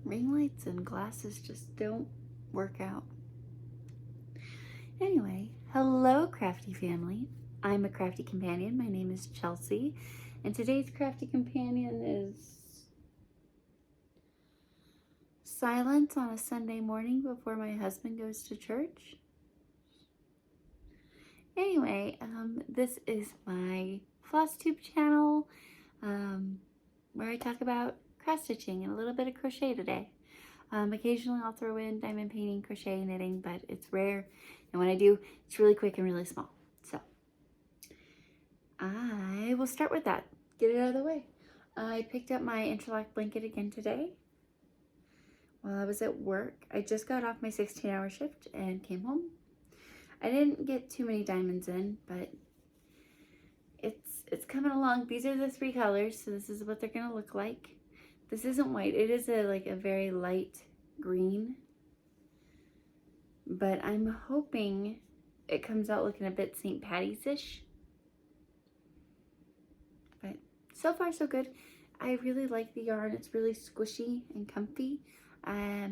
ring lights and glasses just don't work out. Anyway, hello crafty family. I'm a crafty companion. My name is Chelsea, and today's crafty companion is silence on a Sunday morning before my husband goes to church. Anyway, this is my Flosstube channel, where I talk about cross stitching and a little bit of crochet today. Occasionally I'll throw in diamond painting, crochet, knitting, but it's rare, and when I do, it's really quick and really small. So I will start with that, get it out of the way. I picked up my Interlock Blanket again today while I was at work. I just got off my 16-hour shift and came home. I didn't get too many diamonds in, but it's coming along. These are the 3 colors, so this is what they're gonna look like. This isn't white. It is like a very light green, but I'm hoping it comes out looking a bit St. Patty's-ish. But so far so good. I really like the yarn. It's really squishy and comfy. I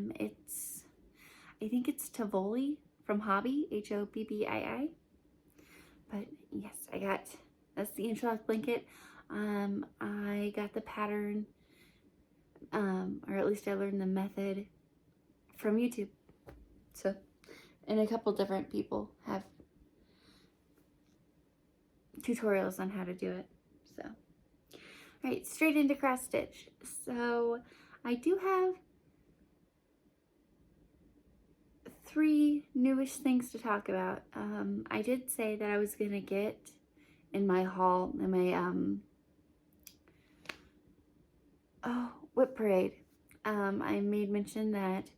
think it's Tivoli from Hobby, H-O-B-B-I-I. But yes, that's the Interlock Blanket. I got the pattern, or at least I learned the method from YouTube. So, and a couple different people have tutorials on how to do it. So, all right, straight into cross stitch. So I do have 3 newish things to talk about. I did say that I was gonna get in my haul, in my whip parade. I made mention that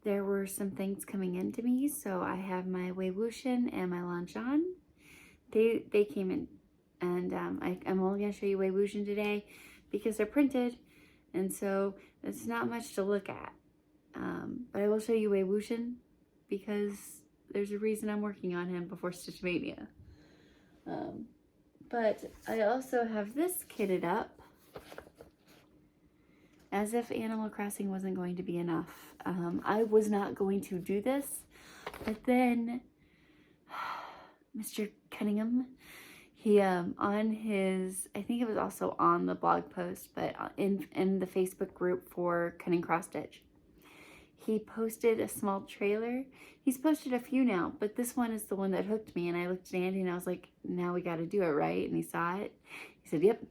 there were some things coming into me, so I have my Waywushin and my Lanchan. They came in, and I'm only gonna show you Waywushin today because they're printed, and so it's not much to look at. But I will show you Waywushin because there's a reason I'm working on him before Stitch Mania. But I also have this kitted up as if Animal Crossing wasn't going to be enough. I was not going to do this, but then Mr. Cunningham, he on his, I think it was also on the blog post, but in the Facebook group for Cunning Cross Stitch, he posted a small trailer. He's posted a few now, but this one is the one that hooked me, and I looked at Andy and I was like, now we got to do it, right? And he saw it. He said, yep,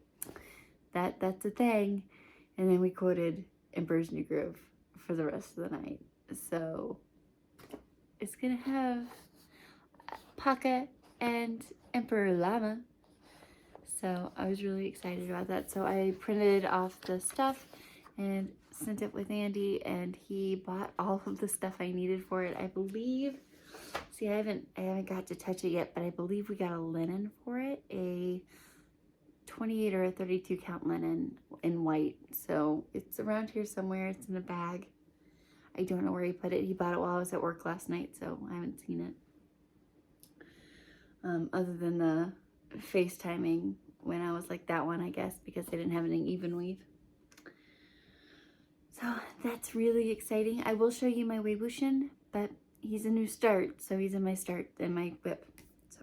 that's a thing. And then we quoted Emperor's New Groove for the rest of the night. So it's gonna have Paka and Emperor Llama. So I was really excited about that. So I printed off the stuff and sent it with Andy, and he bought all of the stuff I needed for it. I believe, see, I haven't got to touch it yet, but I believe we got a linen for it, a 28 or a 32 count linen in white. So it's around here somewhere. It's in a bag. I don't know where he put it. He bought it while I was at work last night, so I haven't seen it. Other than the FaceTiming when I was like that one, I guess, because they didn't have an even weave. So that's really exciting. I will show you my Waywushin, but he's a new start, so he's in my start and my whip. So,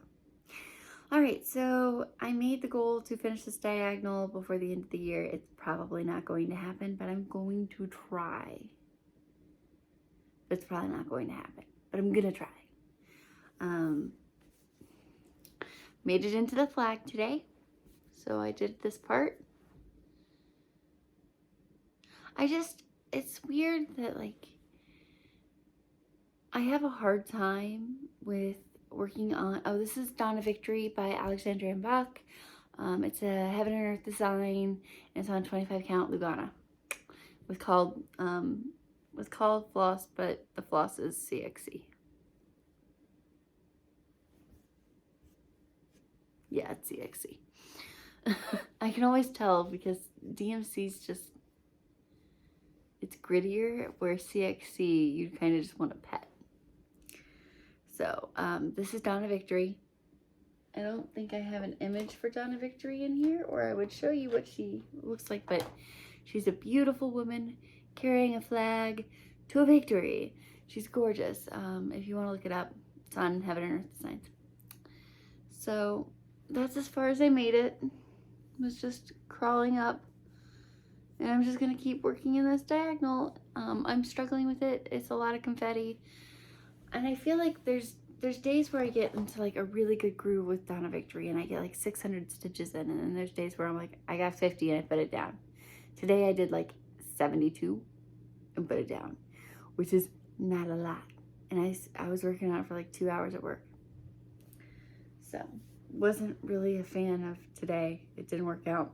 all right, so I made the goal to finish this diagonal before the end of the year. It's probably not going to happen, but I'm going to try. It's probably not going to happen, but I'm gonna try. Made it into the flag today, so I did this part. It's weird that, like, I have a hard time with working on, this is Donna Victory by Alexandria and Bach. It's a Heaven and Earth design, and it's on 25 count Lugana. It's called Floss, but the floss is CXC. Yeah, it's CXC. I can always tell because DMC's just, it's grittier, where CXC you kind of just want to pet. So this is Donna Victory. I don't think I have an image for Donna Victory in here, or I would show you what she looks like, but she's a beautiful woman, carrying a flag to a victory. She's gorgeous. If you want to look it up, it's on Heaven and Earth Designs. So that's as far as I made it. It was just crawling up. And I'm just going to keep working in this diagonal. I'm struggling with it. It's a lot of confetti. And I feel like there's days where I get into like a really good groove with Donna Victory and I get like 600 stitches in. And then there's days where I'm like, I got 50 and I put it down. Today I did like 72 and put it down, which is not a lot. And I was working on it for like 2 hours at work. So wasn't really a fan of today. It didn't work out.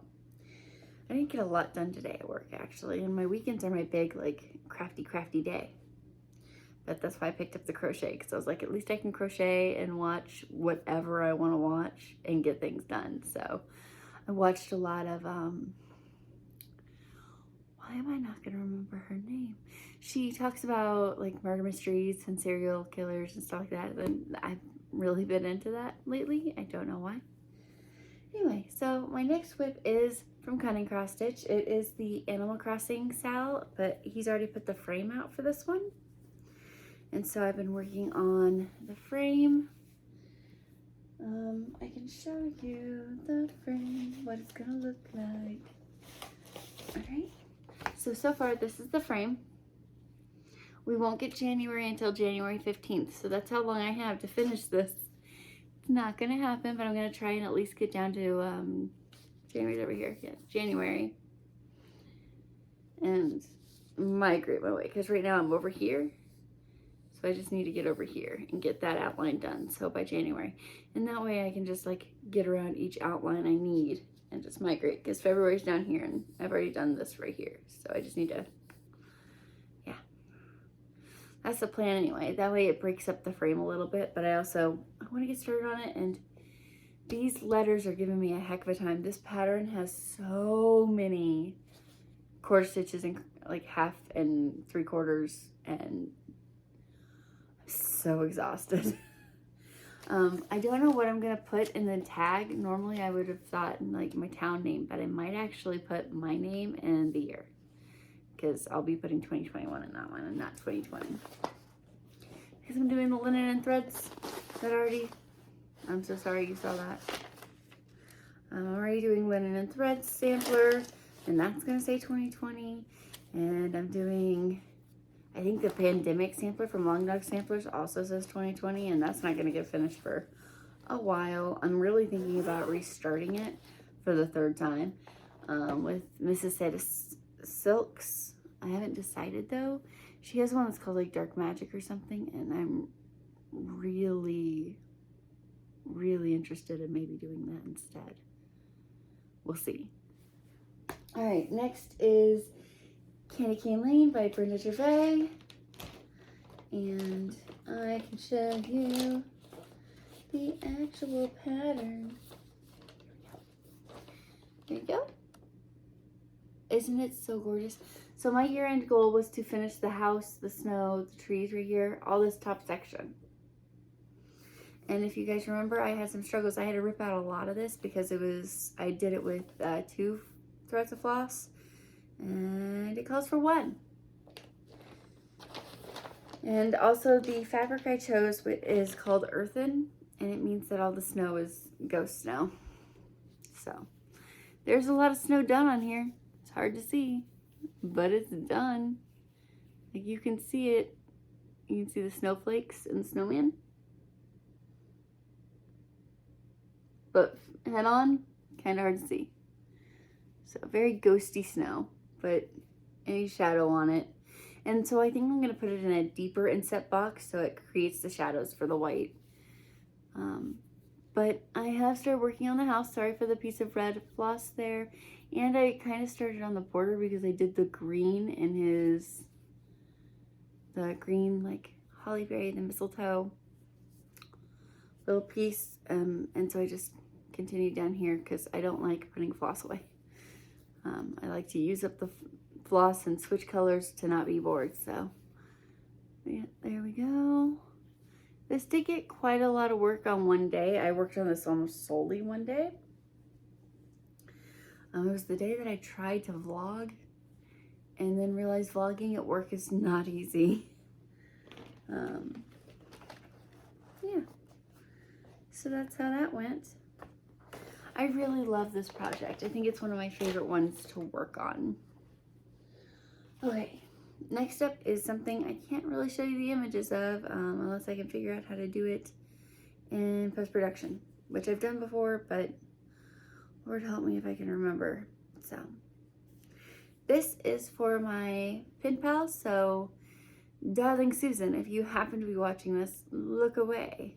I didn't get a lot done today at work, actually, and my weekends are my big, like, crafty day. But that's why I picked up the crochet, because I was like, at least I can crochet and watch whatever I want to watch and get things done. So I watched a lot of, why am I not going to remember her name? She talks about, like, murder mysteries and serial killers and stuff like that, and I've really been into that lately. I don't know why. Anyway, so my next whip is from Cunning Cross Stitch. It is the Animal Crossing Sal, but he's already put the frame out for this one. And so I've been working on the frame. I can show you the frame, what it's gonna look like. Alright, so far this is the frame. We won't get January until January 15th, so that's how long I have to finish this. Not gonna happen, but I'm gonna try and at least get down to January's over here. Yeah, January, and migrate my way, because right now I'm over here, so I just need to get over here and get that outline done. So by January, and that way I can just like get around each outline I need and just migrate, because February's down here and I've already done this right here, so I just need to, yeah, that's the plan anyway. That way it breaks up the frame a little bit, but I want to get started on it. And these letters are giving me a heck of a time. This pattern has so many quarter stitches and like 1/2 and 3/4, and I'm so exhausted. I don't know what I'm gonna put in the tag. Normally I would have thought like my town name, but I might actually put my name and the year, because I'll be putting 2021 in that one and not 2020. Because I'm doing the linen and threads that I'm so sorry you saw that. I'm already doing linen and threads sampler, and that's gonna say 2020. And I'm doing, I think the pandemic sampler from Long Dog Samplers also says 2020, and that's not gonna get finished for a while. I'm really thinking about restarting it for the 3rd time with Mrs. Satis Silks. I haven't decided though. She has one that's called like Dark Magic or something, and I'm really interested in maybe doing that instead. We'll see. All right, next is Candy Cane Lane by Brenda Gervais, and I can show you the actual pattern. There you go. Isn't it so gorgeous? So my year-end goal was to finish the house, the snow, the trees right here, all this top section. And if you guys remember, I had some struggles. I had to rip out a lot of this because I did it with 2 threads of floss, and it calls for 1. And also the fabric I chose is called Earthen, and it means that all the snow is ghost snow. So there's a lot of snow done on here. It's hard to see, but it's done. Like you can see it. You can see the snowflakes and the snowman. But head on, kind of hard to see. So very ghosty snow, but any shadow on it. And so I think I'm going to put it in a deeper inset box so it creates the shadows for the white. But I have started working on the house. Sorry for the piece of red floss there. And I kind of started on the border because I did the green in the green like holly berry, the mistletoe little piece. And so I just continued down here because I don't like putting floss away. I like to use up the floss and switch colors to not be bored. So yeah, there we go. This did get quite a lot of work on one day. I worked on this almost solely one day. It was the day that I tried to vlog, and then realized vlogging at work is not easy. Yeah, so that's how that went. I really love this project. I think it's one of my favorite ones to work on. Okay, next up is something I can't really show you the images of unless I can figure out how to do it in post-production, which I've done before, but Lord help me if I can remember. So this is for my pen pal, so darling Susan, if you happen to be watching this, look away.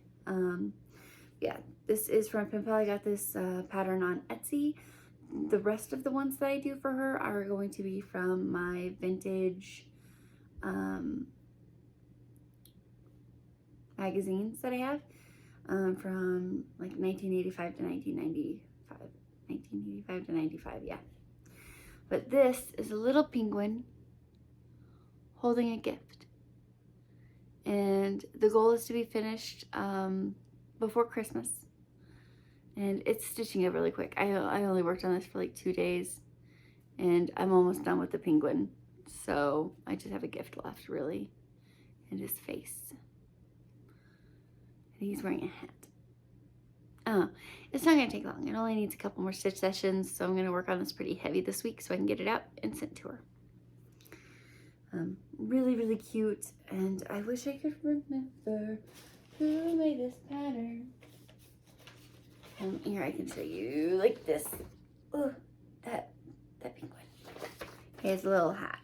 Yeah, this is from pen pal. I got this pattern on Etsy. The rest of the ones that I do for her are going to be from my vintage magazines that I have from like 1985 to 1995. 1985 to 95, yeah. But this is a little penguin holding a gift. And the goal is to be finished before Christmas. And it's stitching up really quick. I only worked on this for like 2 days. And I'm almost done with the penguin. So I just have a gift left, really. And his face. And he's wearing a hat. It's not going to take long. It only needs a couple more stitch sessions. So I'm going to work on this pretty heavy this week so I can get it out and send to her. Really, really cute. And I wish I could remember who made this pattern. Here I can show you like this. Oh, that penguin. He has a little hat.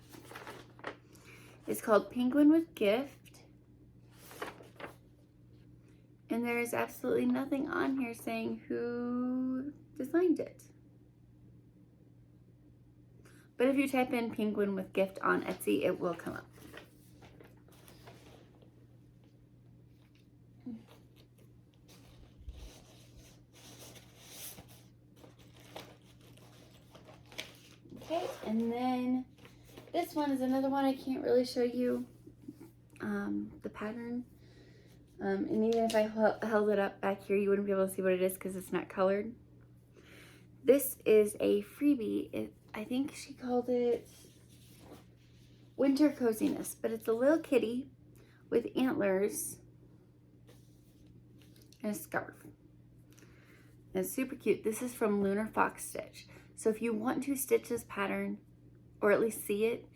It's called Penguin with Gift. And there is absolutely nothing on here saying who designed it. But if you type in Penguin with Gift on Etsy, it will come up. Okay, and then this one is another one I can't really show you the pattern. And even if I held it up back here, you wouldn't be able to see what it is because it's not colored. This is a freebie. I think she called it Winter Coziness, but it's a little kitty with antlers and a scarf. And it's super cute. This is from Lunar Fox Stitch. So if you want to stitch this pattern, or at least see it,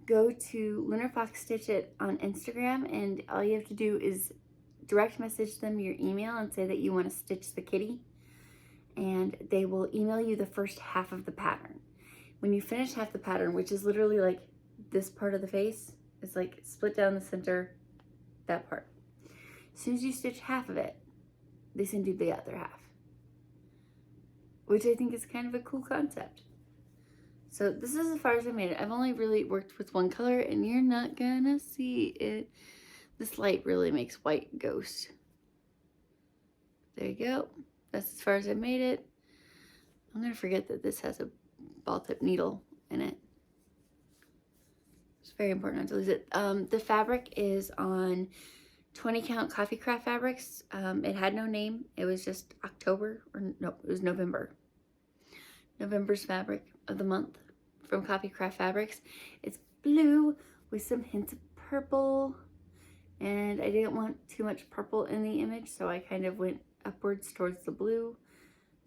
go to Lunar Fox Stitch it on Instagram, and all you have to do is direct message them your email and say that you want to stitch the kitty, and they will email you the first half of the pattern. When you finish half the pattern, which is literally like this part of the face, it's like split down the center, that part. As soon as you stitch half of it, they send you the other half, which I think is kind of a cool concept. So this is as far as I made it. I've only really worked with one color, and you're not gonna see it. This light really makes white ghost. There you go. That's as far as I made it. I'm gonna forget that this has a ball tip needle in it. It's very important not to lose it. The fabric is on 20 count Coffee Craft Fabrics. It had no name. It was just October, or no, it was November. November's fabric of the month from Coffee Craft Fabrics. It's blue with some hints of purple. And I didn't want too much purple in the image, so I kind of went upwards towards the blue.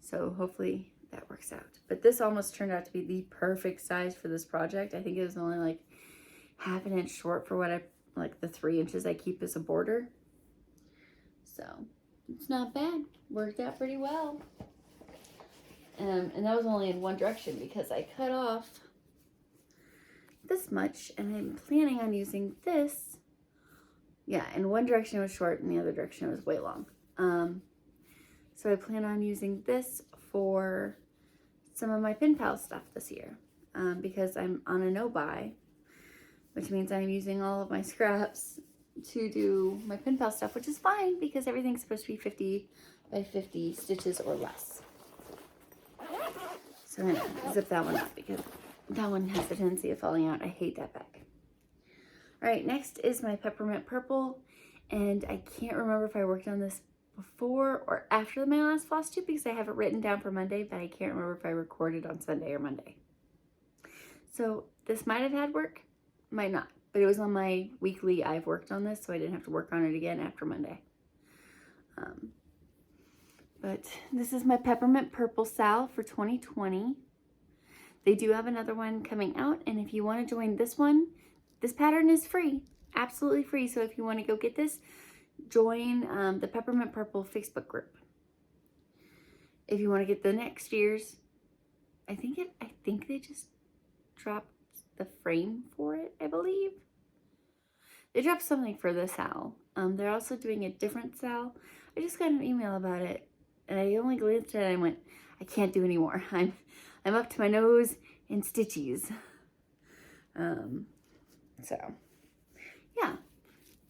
So hopefully that works out. But this almost turned out to be the perfect size for this project. I think it was only like half an inch short for what like the 3 inches I keep as a border. So it's not bad. Worked out pretty well. And that was only in one direction because I cut off this much, and I'm planning on using this. Yeah, in one direction it was short and the other direction it was way long. So I plan on using this for some of my pen pal stuff this year because I'm on a no-buy, which means I'm using all of my scraps to do my pen pal stuff, which is fine because everything's supposed to be 50 by 50 stitches or less. So I'm gonna zip that one up because that one has a tendency of falling out. I hate that back. All right, next is my Peppermint Purple, and I can't remember if I worked on this before or after my last Flosstube because I have it written down for Monday, but I can't remember if I recorded on Sunday or Monday. So this might have had work, might not. But it was on my weekly I've worked on this, so I didn't have to work on it again after Monday. But this is my Peppermint Purple Sal for 2020. They do have another one coming out, and if you want to join this one, this pattern is free, absolutely free. So if you want to go get this, join the Peppermint Purple Facebook group. If you want to get the next year's, I think they just dropped the frame for it, I believe. They dropped something for the Sal. They're also doing a different Sal. I just got an email about it, and I only glanced at it and I went, I can't do anymore. I'm up to my nose in stitches. So, yeah.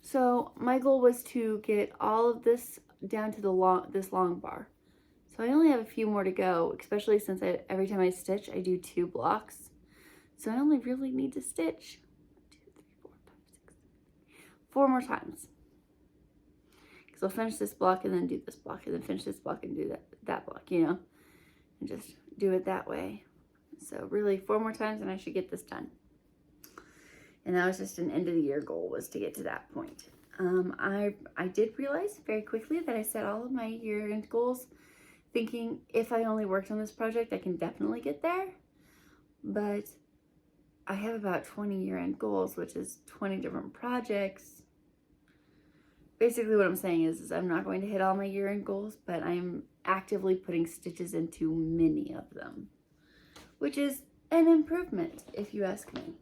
So my goal was to get all of this down to this long bar. So I only have a few more to go, especially since every time I stitch, I do 2 blocks. So I only really need to stitch 1, 2, 3, 4, 5, 6, 4 more times. Because I'll finish this block and then do this block and then finish this block and do that block, you know, and just do it that way. So really 4 more times and I should get this done. And that was just an end of the year goal, was to get to that point. I did realize very quickly that I set all of my year-end goals thinking if I only worked on this project, I can definitely get there. But I have about 20 year-end goals, which is 20 different projects. Basically what I'm saying is I'm not going to hit all my year-end goals, but I'm actively putting stitches into many of them, which is an improvement if you ask me.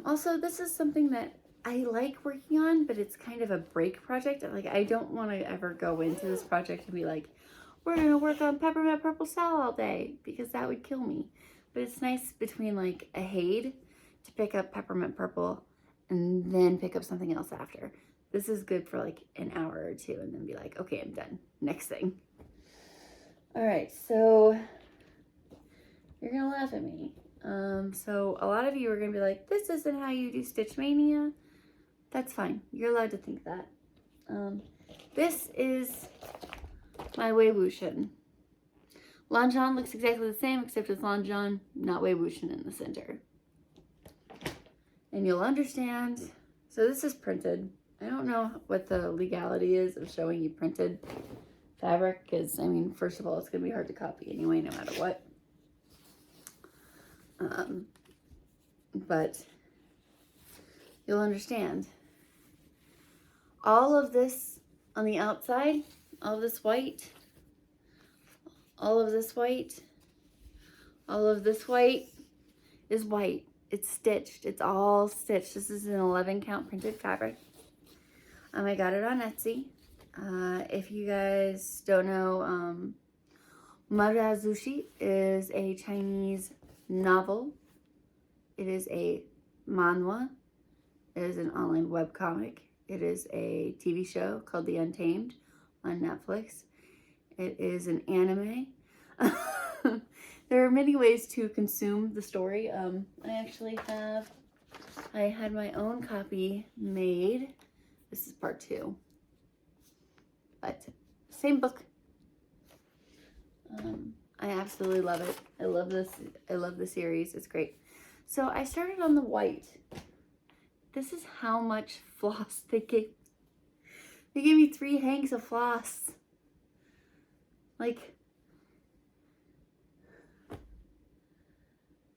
Also, this is something that I like working on, but it's kind of a break project. Like, I don't want to ever go into this project and be like, we're going to work on Peppermint Purple Sal all day, because that would kill me. But it's nice between like a Haid to pick up Peppermint Purple and then pick up something else after. This is good for like an hour or 2 and then be like, okay, I'm done. Next thing. All right, so you're going to laugh at me. So a lot of you are going to be like, this isn't how you do Stitch Mania. That's fine. You're allowed to think that. This is my Wei Wuxian. Lanjan looks exactly the same, except it's Lanjan, not Wei Wuxian in the center. And you'll understand. So this is printed. I don't know what the legality is of showing you printed fabric, because, I mean, first of all, it's going to be hard to copy anyway, no matter what. But you'll understand. All of this on the outside, all of this white, all of this white, all of this white is white. It's stitched. It's all stitched. This is an 11 count printed fabric. I got it on Etsy. If you guys don't know, Marazushi is a Chinese novel. It is a manhwa. It is an online webcomic. It is a TV show called The Untamed on Netflix. It is an anime. There are many ways to consume the story. I had my own copy made. This is part 2. But same book. I absolutely love it. I love this. I love the series. It's great. So I started on the white. This is how much floss they gave. They gave me 3 hanks of floss. Like,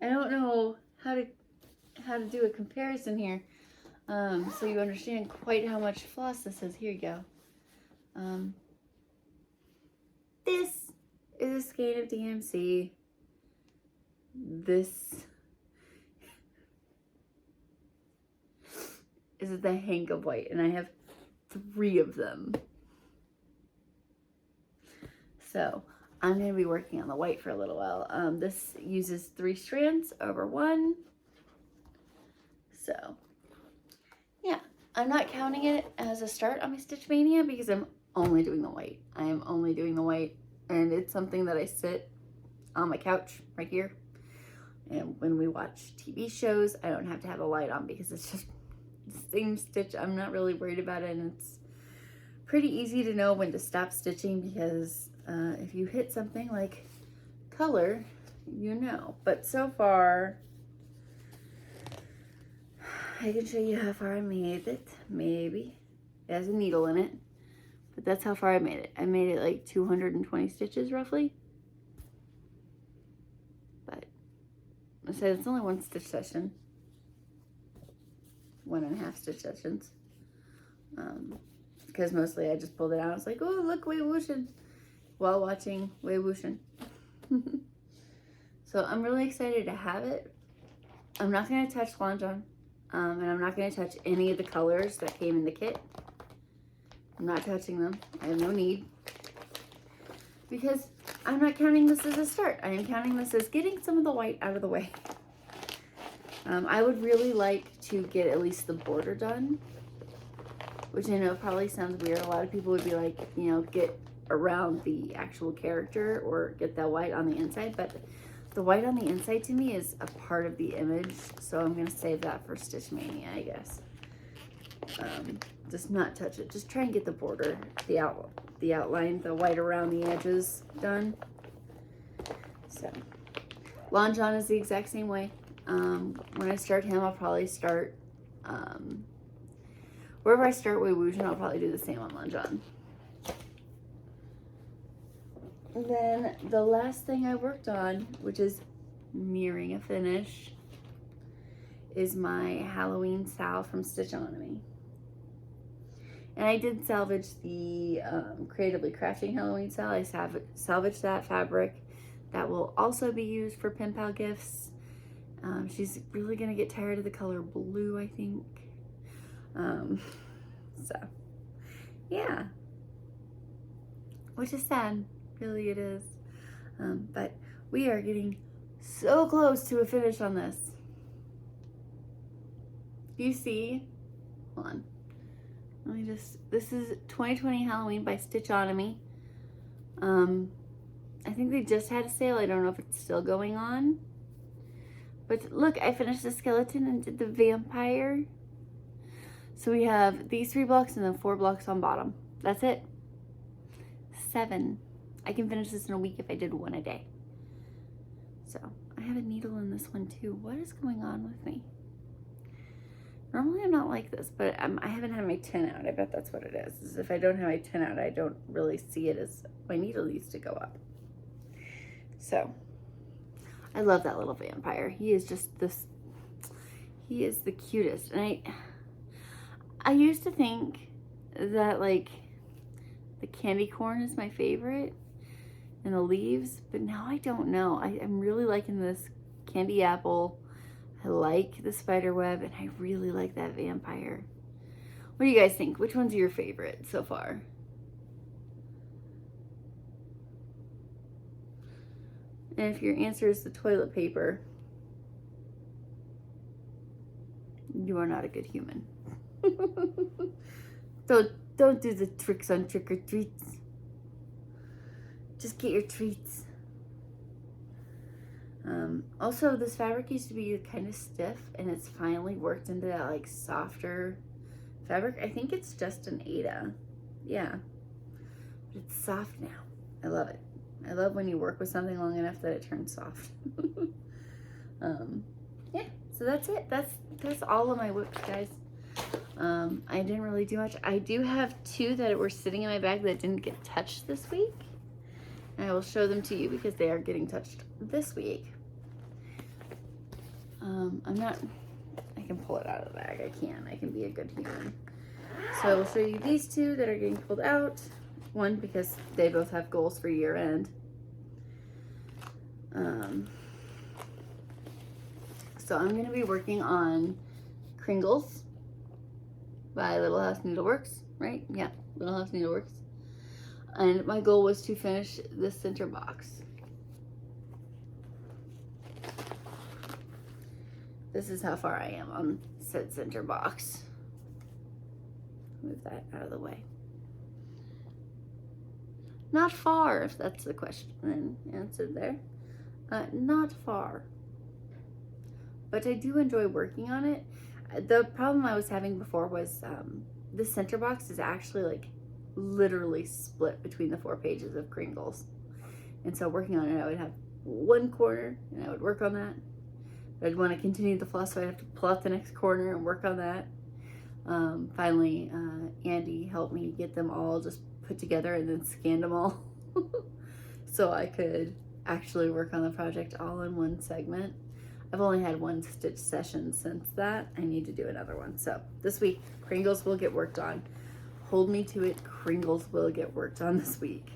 I don't know how to do a comparison here, so you understand quite how much floss this is. Here you go. This is a skein of DMC. This is the hank of white, and I have 3 of them. So I'm going to be working on the white for a little while. This uses 3 strands over 1. So yeah, I'm not counting it as a start on my Stitch Mania because I'm only doing the white. I am only doing the white, and it's something that I sit on my couch right here. And when we watch TV shows, I don't have to have a light on because it's just the same stitch. I'm not really worried about it, and it's pretty easy to know when to stop stitching because if you hit something like color, you know. But so far, I can show you how far I made it, maybe. It has a needle in it, but that's how far I made it. I made it like 220 stitches roughly. But I said it's only one stitch session. 1.5 stitch sessions. Because mostly I just pulled it out. I was like, oh, look, Wei Wuxian, while watching Wei Wuxian. So I'm really excited to have it. I'm not going to touch Lanjan. And I'm not going to touch any of the colors that came in the kit. I'm not touching them. I have no need. Because I'm not counting this as a start. I am counting this as getting some of the white out of the way. I would really like to get at least the border done. Which I know probably sounds weird. A lot of people would be like, you know, get around the actual character or get that white on the inside. But the white on the inside to me is a part of the image. So I'm going to save that for Stitch Mania, I guess. Just not touch it. Just try and get the border, the outline, the white around the edges done. So, Lanjan is the exact same way. When I start him, I'll probably start, wherever I start Wei Wuxian, I'll probably do the same on Lanjan. And then the last thing I worked on, which is nearing a finish, is my Halloween Sal from Stitchonomy. And I did salvage the Creatively Crafting Halloween Sal. I salvaged that fabric. That will also be used for pen pal gifts. She's really gonna get tired of the color blue, I think. So, yeah. Which is sad, really it is. But we are getting so close to a finish on this. Do you see? Hold on. Let me just, this is 2020 Halloween by Stitchonomy. I think they just had a sale. I don't know if it's still going on. But look, I finished the skeleton and did the vampire. So we have these 3 blocks and then 4 blocks on bottom. That's it. 7. I can finish this in a week if I did 1 a day. So I have a needle in this one too. What is going on with me? Normally I'm not like this, but I haven't had my 10 out. I bet that's what it is if I don't have my 10 out, I don't really see it as my needle needs to go up. So I love that little vampire. He is just this, he is the cutest. And I used to think that like the candy corn is my favorite and the leaves, but now I don't know. I'm really liking this candy apple. I like the spider web, and I really like that vampire. What do you guys think? Which one's your favorite so far? And if your answer is the toilet paper, you are not a good human. Don't do the tricks on trick or treats. Just get your treats. Also, this fabric used to be kind of stiff, and it's finally worked into that like softer fabric. I think it's just an Aida. Yeah. But it's soft now. I love it. I love when you work with something long enough that it turns soft. Yeah, so that's it. That's all of my whips, guys. I didn't really do much. I do have 2 that were sitting in my bag that didn't get touched this week. And I will show them to you because they are getting touched this week. I can pull it out of the bag. I can be a good human. So I will show you these 2 that are getting pulled out. One, because they both have goals for year end. So I'm going to be working on Kringles by Little House Needleworks, right? Yeah, Little House Needleworks. And my goal was to finish this center box. This is how far I am on said center box. Move that out of the way. Not far, if that's the question then answered there. Not far. But I do enjoy working on it. The problem I was having before was the center box is actually like literally split between the 4 pages of Kringles. And so working on it, I would have one corner and I would work on that. I'd want to continue the floss, so I'd have to pull out the next corner and work on that. Finally, Andy helped me get them all just put together and then scanned them all so I could actually work on the project all in one segment. I've only had one stitch session since that. I need to do another one. So this week, Kringles will get worked on. Hold me to it, Kringles will get worked on this week.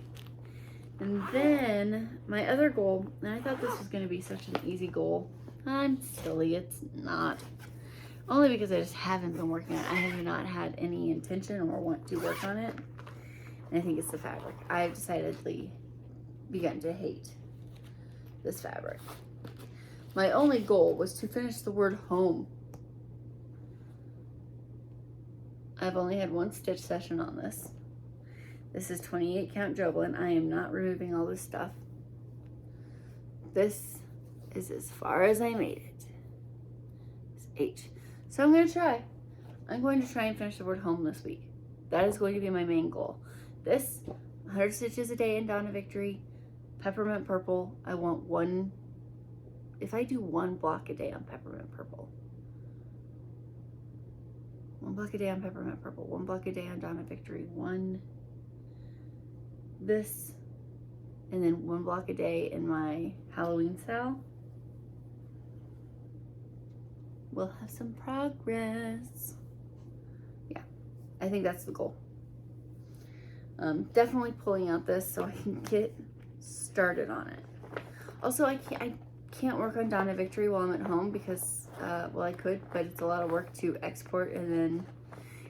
And then my other goal, and I thought this was going to be such an easy goal. I'm silly, it's not. Only because I just haven't been working on it. I have not had any intention or want to work on it. And I think it's the fabric. I've decidedly begun to hate this fabric. My only goal was to finish the word home. I've only had one stitch session on this. This is 28 count Joblin. I am not removing all this stuff. This is as far as I made it. It's H. So I'm going to try. I'm going to try and finish the word home this week. That is going to be my main goal. This, 100 stitches a day in Donna Victory, Peppermint Purple. I want one, if I do one block a day on Peppermint Purple. One block a day on Peppermint Purple. One block a day on Donna Victory. One, this, and then one block a day in my Halloween Sal. We'll have some progress. Yeah, I think that's the goal. Definitely pulling out this so I can get started on it. Also, I can't work on Donna Victory while I'm at home because, well, I could, but it's a lot of work to export, and then,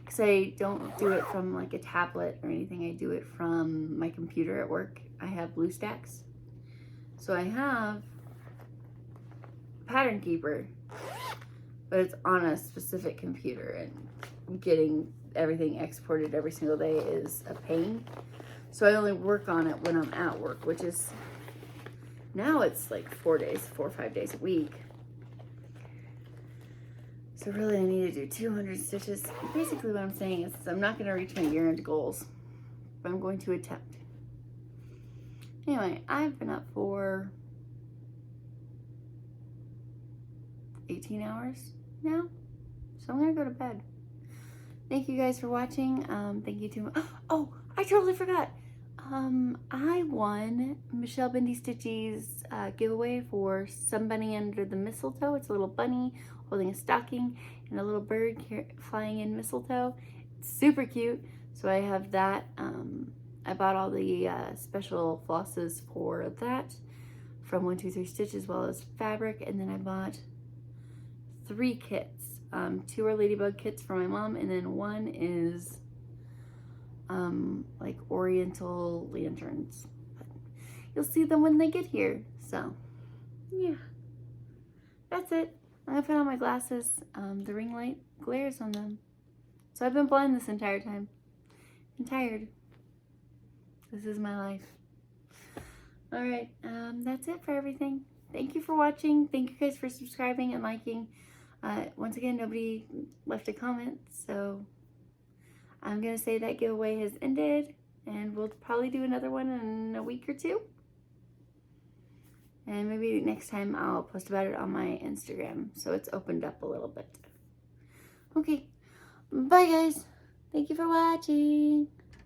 because I don't do it from like a tablet or anything, I do it from my computer at work. I have BlueStacks. So I have Pattern Keeper, but it's on a specific computer, and getting everying exported every single day is a pain. So I only work on it when I'm at work, which is, now it's like 4 or 5 days a week. So really I need to do 200 stitches. Basically what I'm saying is I'm not going to reach my year-end goals, but I'm going to attempt. Anyway, I've been up for 18 hours now, so I'm gonna go to bed. Thank you guys for watching. Thank you to, oh, I totally forgot. I won Michelle Bendy Stitchy's giveaway for Some Bunny Under the Mistletoe. It's a little bunny holding a stocking and a little bird flying in mistletoe. It's super cute. So I have that. I bought all the special flosses for that from 123 Stitch, as well as fabric, and then I bought 3 kits. 2 are ladybug kits for my mom, and then 1 is like oriental lanterns. But you'll see them when they get here. So yeah, that's it. I'm gonna put on my glasses. The ring light glares on them, so I've been blind this entire time. I'm tired. This is my life. All right, that's it for everything. Thank you for watching. Thank you guys for subscribing and liking. Once again, nobody left a comment, so I'm gonna say that giveaway has ended, and we'll probably do another one in a week or 2. And maybe next time I'll post about it on my Instagram, so it's opened up a little bit. Okay, bye guys. Thank you for watching.